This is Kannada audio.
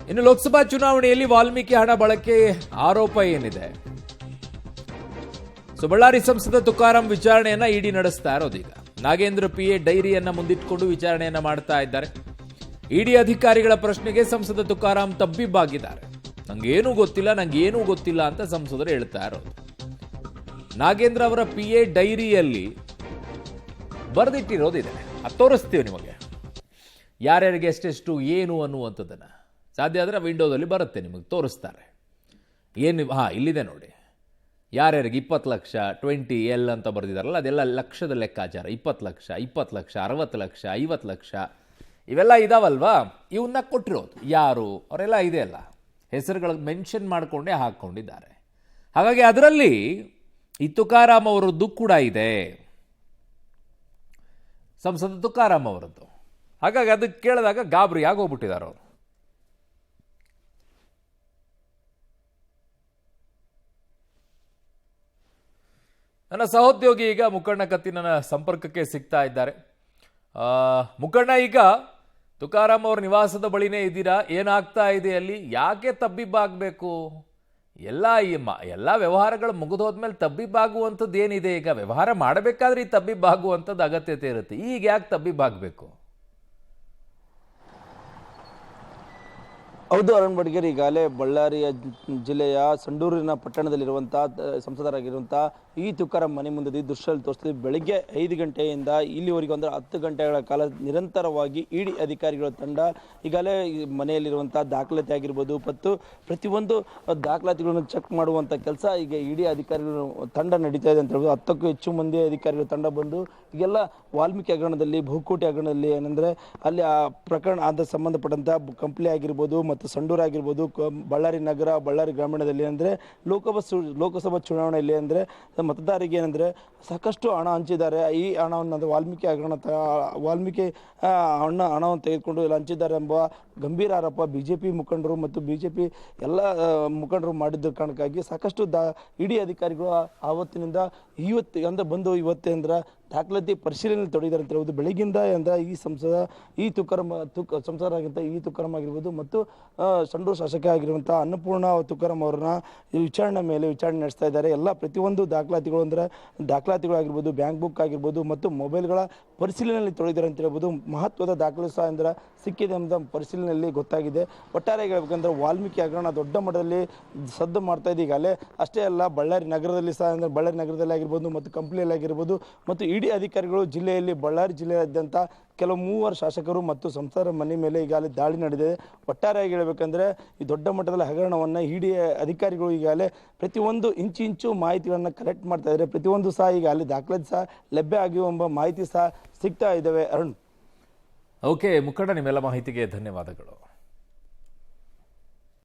ಇನ್ನು ಲೋಕಸಭಾ ಚುನಾವಣೆಯಲ್ಲಿ ವಾಲ್ಮೀಕಿ ಹಣ ಬಳಕೆ ಆರೋಪ ಏನಿದೆ? ಬಳ್ಳಾರಿ ಸಂಸದ ತುಕಾರಾಂ ವಿಚಾರಣೆಯನ್ನ ಇಡಿ ನಡೆಸ್ತಾ ಇರೋದೀಗ. ನಾಗೇಂದ್ರ ಪಿಎ ಡೈರಿಯನ್ನ ಮುಂದಿಟ್ಕೊಂಡು ವಿಚಾರಣೆಯನ್ನ ಮಾಡ್ತಾ ಇದ್ದಾರೆ. ಇಡಿ ಅಧಿಕಾರಿಗಳ ಪ್ರಶ್ನೆಗೆ ಸಂಸದ ತುಕಾರಾಂ ತಬ್ಬಿಬ್ಬಾಗಿದ್ದಾರೆ. ನಂಗೇನೂ ಗೊತ್ತಿಲ್ಲ ಅಂತ ಸಂಸದರು ಹೇಳ್ತಾ ಇರೋದು. ನಾಗೇಂದ್ರ ಅವರ ಪಿಎ ಡೈರಿಯಲ್ಲಿ ಬರೆದಿಟ್ಟಿರೋದಿದೆ, ಅದು ತೋರಿಸ್ತೀವಿ ನಿಮಗೆ. ಯಾರ್ಯಾರಿಗೆ ಎಷ್ಟೆಷ್ಟು ಏನು ಅನ್ನುವಂಥದ್ದನ್ನ ಸಾಧ್ಯ ಆದರೆ ವಿಂಡೋದಲ್ಲಿ ಬರುತ್ತೆ, ನಿಮಗೆ ತೋರಿಸ್ತಾರೆ. ಏನು ಇಲ್ಲಿದೆ ನೋಡಿ, ಯಾರ್ಯಾರಿಗೆ 20 ಲಕ್ಷ 20L ಅಂತ ಬರೆದಿದ್ದಾರಲ್ಲ, ಅದೆಲ್ಲ ಲಕ್ಷದ ಲೆಕ್ಕಾಚಾರ. 20 ಲಕ್ಷ 60 ಲಕ್ಷ 50 ಲಕ್ಷ ಇವೆಲ್ಲ ಇದಾವಲ್ವಾ, ಇವನ್ನ ಕೊಟ್ಟಿರೋದು ಯಾರು ಅವರೆಲ್ಲ ಇದೆಯಲ್ಲ, ಹೆಸರುಗಳ ಮೆನ್ಷನ್ ಮಾಡಿಕೊಂಡೇ ಹಾಕ್ಕೊಂಡಿದ್ದಾರೆ. ಹಾಗಾಗಿ ಅದರಲ್ಲಿ ಈ ತುಕಾರಾಂ ಅವರದ್ದು ಕೂಡ ಇದೆ, ಸಂಸದ ತುಕಾರಾಂ ಅವರದ್ದು. ಹಾಗಾಗಿ ಅದಕ್ಕೆ ಕೇಳಿದಾಗ ಗಾಬರಿ ಆಗೋಗ್ಬಿಟ್ಟಿದ್ದಾರೆ ಅವರು. ನನ್ನ ಸಹೋದ್ಯೋಗಿ ಈಗ ಮುಖಂಡ ಕತ್ತಿ ನನ್ನ ಸಂಪರ್ಕಕ್ಕೆ ಸಿಗ್ತಾ ಇದ್ದಾರೆ. ಮುಖಂಡ, ಈಗ ತುಕಾರಾಂ ಅವ್ರ ನಿವಾಸದ ಬಳಿನೇ ಇದ್ದೀರಾ, ಏನಾಗ್ತಾ ಇದೆ ಅಲ್ಲಿ? ಯಾಕೆ ತಬ್ಬಿಬ್ಬಾಗಬೇಕು? ಎಲ್ಲ ವ್ಯವಹಾರಗಳು ಮುಗಿದೋದ್ಮೇಲೆ ತಬ್ಬಿಬ್ಬಾಗುವಂಥದ್ದು ಏನಿದೆ? ಈಗ ವ್ಯವಹಾರ ಮಾಡಬೇಕಾದ್ರೆ ಈ ತಬ್ಬಿಬ್ಬಾಗುವಂಥದ್ದು ಅಗತ್ಯತೆ ಇರುತ್ತೆ, ಈಗ ಯಾಕೆ ತಬ್ಬಿಬ್ಬಾಗಬೇಕು? ಹೌದು ಅರುಣ್ ಬಡ್ಗೇರ್, ಈಗಾಗಲೇ ಬಳ್ಳಾರಿಯ ಜಿಲ್ಲೆಯ ಸಂಡೂರಿನ ಪಟ್ಟಣದಲ್ಲಿರುವಂಥ ಸಂಸದರಾಗಿರುವಂಥ ಈ ತುಕಾರಾಂ ಮನೆ ಮುಂದೆ ದೃಶ್ಯದಲ್ಲಿ ತೋರಿಸ್ತೀವಿ. ಬೆಳಗ್ಗೆ 5 ಗಂಟೆಯಿಂದ ಇಲ್ಲಿವರೆಗೂ ಅಂದರೆ 10 ಗಂಟೆಗಳ ಕಾಲ ನಿರಂತರವಾಗಿ ಇಡಿ ಅಧಿಕಾರಿಗಳ ತಂಡ ಈಗಾಗಲೇ ಮನೆಯಲ್ಲಿರುವಂಥ ದಾಖಲಾತಿ ಆಗಿರ್ಬೋದು ಮತ್ತು ಪ್ರತಿಯೊಂದು ದಾಖಲಾತಿಗಳನ್ನು ಚೆಕ್ ಮಾಡುವಂಥ ಕೆಲಸ ಈಗ ಇಡಿ ಅಧಿಕಾರಿಗಳು ತಂಡ ನಡೀತಾ ಇದೆ ಅಂತ ಹೇಳ್ಬೋದು. 10ಕ್ಕೂ ಹೆಚ್ಚು ಮಂದಿ ಅಧಿಕಾರಿಗಳ ತಂಡ ಬಂದು ಈಗೆಲ್ಲ ವಾಲ್ಮೀಕಿ ಹಗರಣದಲ್ಲಿ, ಬಹುಕೋಟಿ ಹಗರಣದಲ್ಲಿ ಏನಂದರೆ ಅಲ್ಲಿ ಆ ಪ್ರಕರಣ ಆದ ಸಂಬಂಧಪಟ್ಟಂಥ ಕಂಪ್ಲಿ ಆಗಿರ್ಬೋದು ಮತ್ತು ಸಂಡೂರು ಆಗಿರ್ಬೋದು, ಬಳ್ಳಾರಿ ನಗರ, ಬಳ್ಳಾರಿ ಗ್ರಾಮೀಣದಲ್ಲಿ ಅಂದರೆ ಲೋಕಸಭಾ ಚುನಾವಣೆಯಲ್ಲಿ ಅಂದರೆ ಮತದಾರರಿಗೆ ಏನಂದರೆ ಸಾಕಷ್ಟು ಹಣ ಹಂಚಿದ್ದಾರೆ. ಈ ಹಣವನ್ನು ಅಂದರೆ ವಾಲ್ಮೀಕಿ ಹಣವನ್ನು ತೆಗೆದುಕೊಂಡು ಎಲ್ಲ ಹಂಚಿದ್ದಾರೆ ಎಂಬ ಗಂಭೀರ ಆರೋಪ ಬಿಜೆಪಿ ಮುಖಂಡರು ಮತ್ತು ಬಿಜೆಪಿ ಎಲ್ಲ ಮುಖಂಡರು ಮಾಡಿದ್ದ ಕಾರಣಕ್ಕಾಗಿ ಸಾಕಷ್ಟು ಇಡಿ ಅಧಿಕಾರಿಗಳು ಆವತ್ತಿನಿಂದ ಇವತ್ತೇ ಅಂದ್ರೆ ದಾಖಲಾತಿ ಪರಿಶೀಲನೆ ತೊಡಗಿದ್ದಾರೆ ಅಂತ ಹೇಳ್ಬೋದು. ಬೆಳಗ್ಗಿಂದ ಅಂದರೆ ಈ ಸಂಸದರಾಗಿಂತ ಈ ತುಕಾರಾಂ ಆಗಿರ್ಬೋದು ಮತ್ತು ಸಂಡೂರು ಶಾಸಕ ಆಗಿರುವಂಥ ಅನ್ನಪೂರ್ಣ ತುಕಾರಾಂ ಅವ್ರನ್ನ ವಿಚಾರಣೆ ನಡೆಸ್ತಾ ಇದ್ದಾರೆ. ಎಲ್ಲ ಪ್ರತಿಯೊಂದು ದಾಖಲಾತಿಗಳು ಅಂದರೆ ದಾಖಲಾತಿಗಳಾಗಿರ್ಬೋದು, ಬ್ಯಾಂಕ್ ಬುಕ್ ಆಗಿರ್ಬೋದು ಮತ್ತು ಮೊಬೈಲ್ಗಳ ಪರಿಶೀಲನೆಯಲ್ಲಿ ತೊಡಗಿದ್ದಾರೆ ಅಂತ ಹೇಳ್ಬೋದು. ಮಹತ್ವದ ದಾಖಲೆ ಸಹ ಅಂದರೆ ಸಿಕ್ಕಿದೆ ಎಂಬ ಪರಿಶೀಲನೆಯಲ್ಲಿ ಗೊತ್ತಾಗಿದೆ. ಒಟ್ಟಾರೆ ಹೇಳ್ಬೇಕಂದ್ರೆ ವಾಲ್ಮೀಕಿ ಹಗರಣ ದೊಡ್ಡ ಮಟ್ಟದಲ್ಲಿ ಸದ್ದು ಮಾಡ್ತಾ ಇದೆ ಈಗಾಗಲೇ. ಅಷ್ಟೇ ಅಲ್ಲ, ಬಳ್ಳಾರಿ ನಗರದಲ್ಲಿ ಸಹ ಅಂದರೆ ಬಳ್ಳಾರಿ ನಗರದಲ್ಲಿ ಆಗಿರ್ಬೋದು ಮತ್ತು ಕಂಪ್ನಿಯಲ್ಲಿ ಆಗಿರ್ಬೋದು ಮತ್ತು ಇಡಿ ಅಧಿಕಾರಿಗಳು ಜಿಲ್ಲೆಯಲ್ಲಿ ಬಳ್ಳಾರಿ ಜಿಲ್ಲೆಯಾದ್ಯಂತ ಕೆಲವು 3 ಶಾಸಕರು ಮತ್ತು ಸಂಸದರ ಮನೆ ಮೇಲೆ ಈಗಾಗಲೇ ದಾಳಿ ನಡೆದಿದೆ. ಒಟ್ಟಾರೆಯಾಗಿ ಹೇಳಬೇಕಂದ್ರೆ ಈ ದೊಡ್ಡ ಮಟ್ಟದ ಹಗರಣವನ್ನು ಇಡಿ ಅಧಿಕಾರಿಗಳು ಈಗಾಗಲೇ ಪ್ರತಿಯೊಂದು ಇಂಚು ಮಾಹಿತಿಗಳನ್ನು ಕಲೆಕ್ಟ್ ಮಾಡ್ತಾ ಇದ್ದಾರೆ. ಪ್ರತಿಯೊಂದು ಸಹ ಈಗ ಅಲ್ಲಿ ದಾಖಲಾತಿ ಸಹ ಲಭ್ಯ ಆಗಿವೆ ಎಂಬ ಮಾಹಿತಿ ಸಹ ಸಿಗ್ತಾ ಇದ್ದಾವೆ. ಅರುಣ್, ಓಕೆ ಮುಖಂಡ, ನಿಮ್ಮೆಲ್ಲ ಮಾಹಿತಿಗೆ ಧನ್ಯವಾದಗಳು.